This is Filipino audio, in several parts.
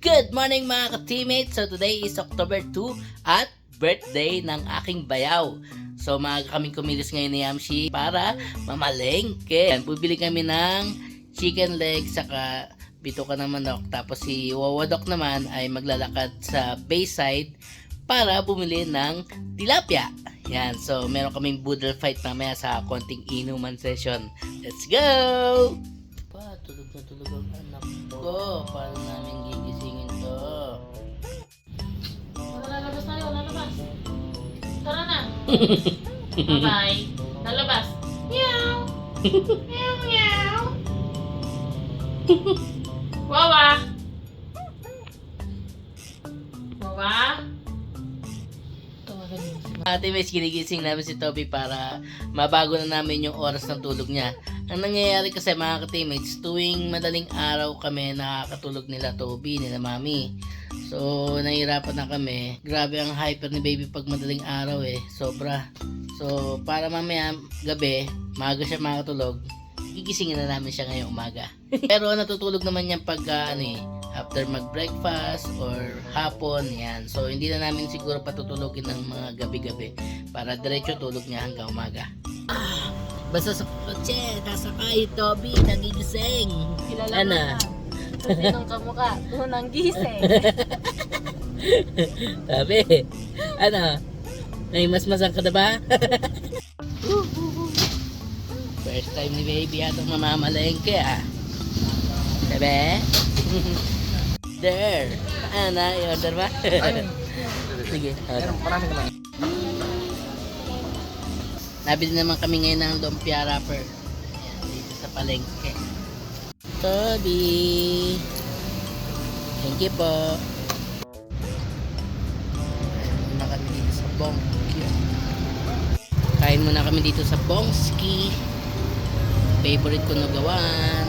Good morning mga ka-teammates! So today is October 2 at birthday ng aking bayaw. So maaga kaming kumilos ngayon ni Yamshi para mamalengke. Yan, bubili kami ng chicken leg saka bito ka ng manok. Tapos si Wawadok naman ay maglalakad sa Bayside para bumili ng tilapia. Yan, so meron kaming boodle fight mamaya sa konting inuman session. Let's go! Tulog na tulog ang anak ko. Paano namin gigisingin to? Lalabas tayo, lalabas. Tara na. Bye-bye. Lalabas. Meow. Meow, meow. Wawa. Wawa. Ate Mes, ginigising namin si Toby para mabago na namin yung oras ng tulog niya. Ang nangyayari kasi mga ka-teammates, tuwing madaling araw kami nakakatulog nila Toby, nila Mami. So, nahihirapan na kami. Grabe ang hyper ni baby pag madaling araw sobra. So, para mamaya gabi, maaga siya makatulog, gigisingin na namin siya ngayong umaga. Pero natutulog naman yan pag after mag-breakfast or hapon, yan. So, hindi na namin siguro patutulogin ng mga gabi-gabi para diretso tulog niya hanggang umaga. Basta sa kotse, nasakay, Toby, nagigising. Kilala Ana? Kung sinong kamukha, unang gising. Sabi, ano? May masmasang ka na ba? First time ni baby atong mamamalengke Sabi? There. Ana, i-order ba? Sige. Marami naman. Nabili naman kami ngayon ng lumpia wrapper. Ayan, dito sa palengke. Toby. Thank you po. Kain muna kami dito sa Bongki. Kain muna kami dito sa Bongski. Favorite ko na gawan.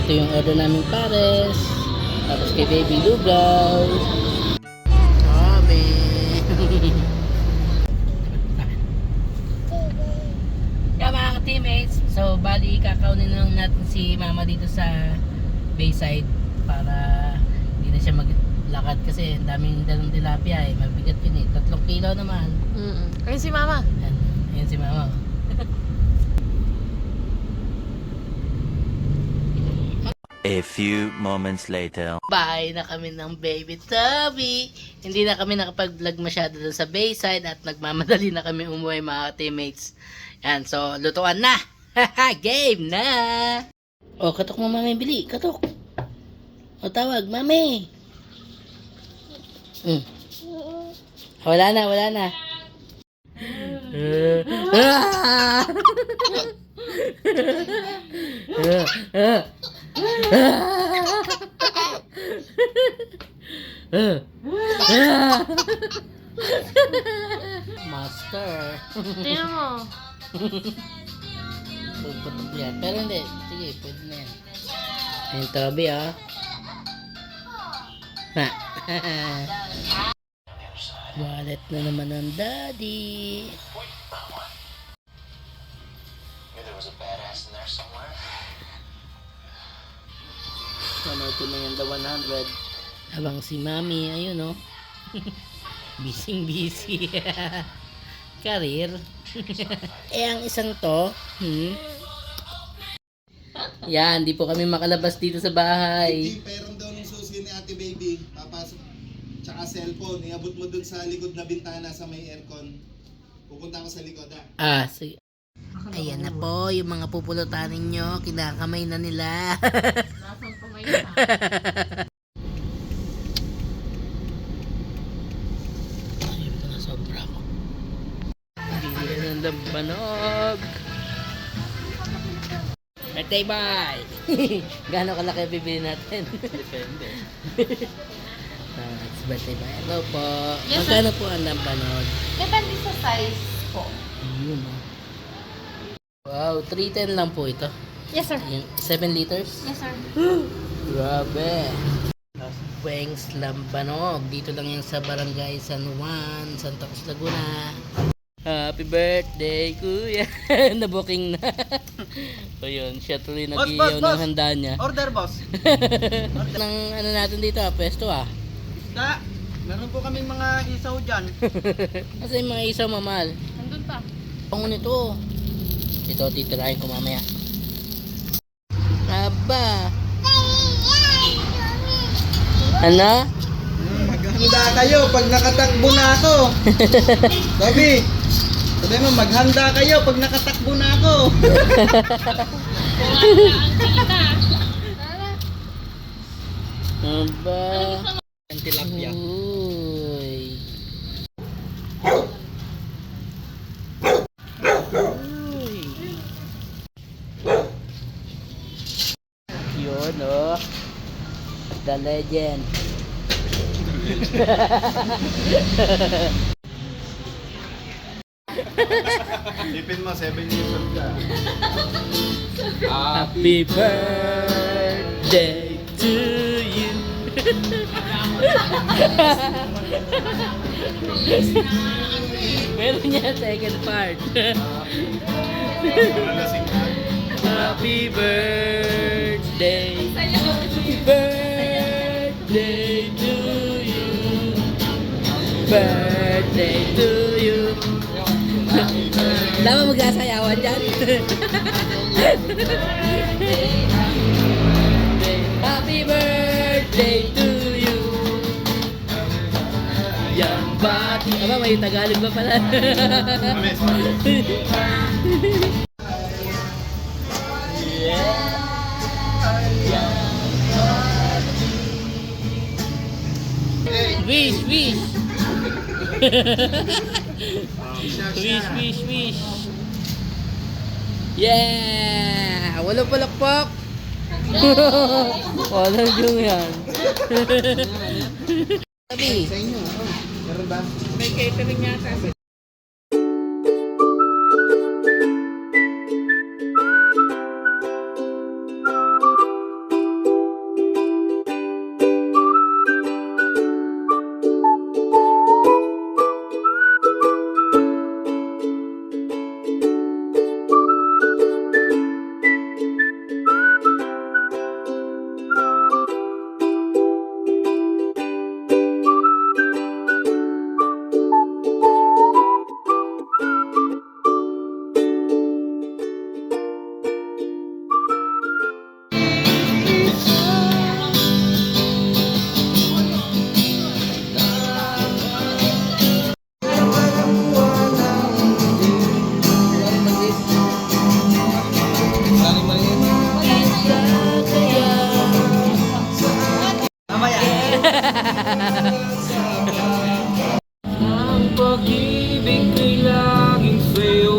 Ito yung order namin pares. Tapos kay baby lugaw. Grabe. Kaya mga teammates, so bali kakaunin lang natin si mama dito sa Bayside para hindi na siya maglakad kasi ang daming dalang tilapia mabigat yun 3 kilo naman. Ayun si mama. Ayan si mama. A few moments later. Bahay na kami ng baby Toby. Hindi na kami nakapag-vlog masyado doon sa Bayside at nagmamadali na kami umuwi mga teammates. Yan, so lutuan na. Game na. O, katok mo mami, bili. Katok. O, tawag, mami. Wala na, wala na. Master. Tingnan mo. Pagpatok yan. Pero hindi. Sige, pwede na yan. Ayun, Toby, Ha. Wallet na naman ng daddy. Panood ko na yung the 100. Habang si mami, ayun busy. Career. Ang isang to, Yan, di po kami makalabas dito sa bahay. Perang daw ng susi ni ate baby. Papasok. Tsaka cellphone. Iabot mo dun sa likod na bintana sa may aircon. Pupunta ako sa likod Sige. Ayan na po, yung mga pupulutanin nyo, kinakamay na nila. Nasaan kamay na? Ayun na, sobra ko. Bili ng lambanog. Birthday boy! Gano'n kalaki bibili natin? Depende. It's birthday boy. Hello po. Yes, Magkano po ang lambanog? Depende sa size po. Ayun Wow, 310 lang po ito. Yes, sir. Yung 7 liters? Yes, sir. Grabe. Wengs Lambanog. Dito lang yan sa Barangay San Juan, Santa Cruz, Laguna. Happy birthday, kuya. Nabuking na. O yun, siya tuloy nag-iyaw ng handa niya. Order, boss. Nang ano natin dito, pesto Da, meron po kaming mga isaw dyan. Kasi yung mga isaw mamahal. Nandun pa. Pango nito. Ito, titirahin ko mamaya. Aba. Ano? Maghanda kayo pag nakatakbo na ako. Sabi mo, maghanda kayo pag nakatakbo na ako. Aba. Ang tilapia. Uy. Uy. Yun, oh. The legend. Ipin mo, 7 years old ka. Happy birthday to you. Meron niya second part. Malasing ka. Happy birthday. Happy birthday to you. Birthday to you. Dapat magsasayawan dyan. Happy birthday to you. Yang bati. Aba, may Tagalog ba pala? Wish, wish. Wish, wish, wish. Yeah! Walang palakpak. Walang yung yan. Sabi. Sa inyo, meron ba? May catering yata. Ang pag-ibig ko'y laging sa'yo,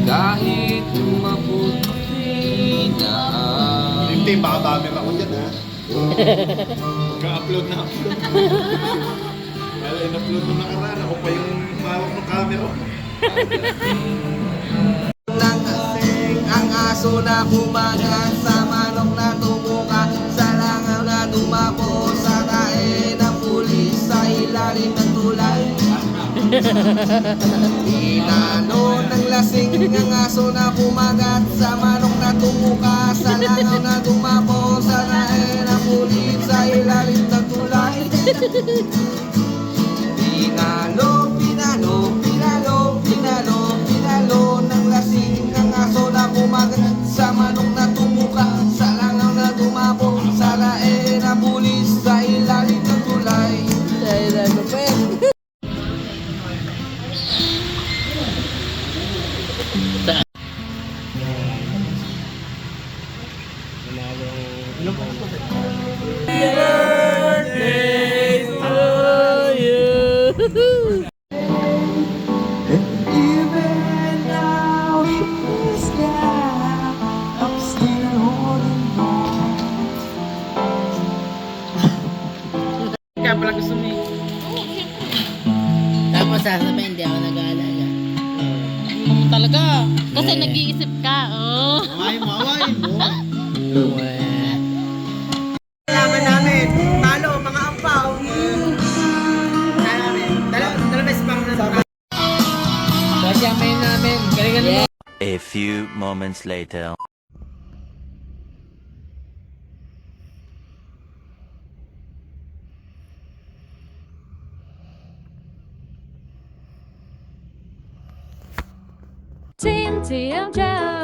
kahit mabuti na. Hindi, baka bamer ako dyan, ha? Ka-upload na upload. Kaya in-upload mo nakaraan. Ako pa yung mawak ng camera. Nang kasing ang aso na kumagat sa manok na tumuka, sa langaw na dumapo, sa tae ng pulis, sa ilalim ng tulay. Inano ng lasing ang aso na kumagat sa manok na tumuka, sa langaw na dumapo, sa tae ng pulis, sa ilalim ng tulay. Pinalo, pinalo, pinalo, pinalo, pinalo ng lasing ang aso na kumagat sa manok na tumuka, sa langaw na dumapo, sa lae na pulis, sa ilalim ng tulay. Dahil ano pa yan? Birthday to you. Even now she's down, I'm still holding on. Kaya pala gusto mo Tapos sasabihin, hindi ako nag-aalaga. Talaga. Kasi nag-iisip ka. Oh. Mawain mo. Uwe. A few moments later. Team TMJ.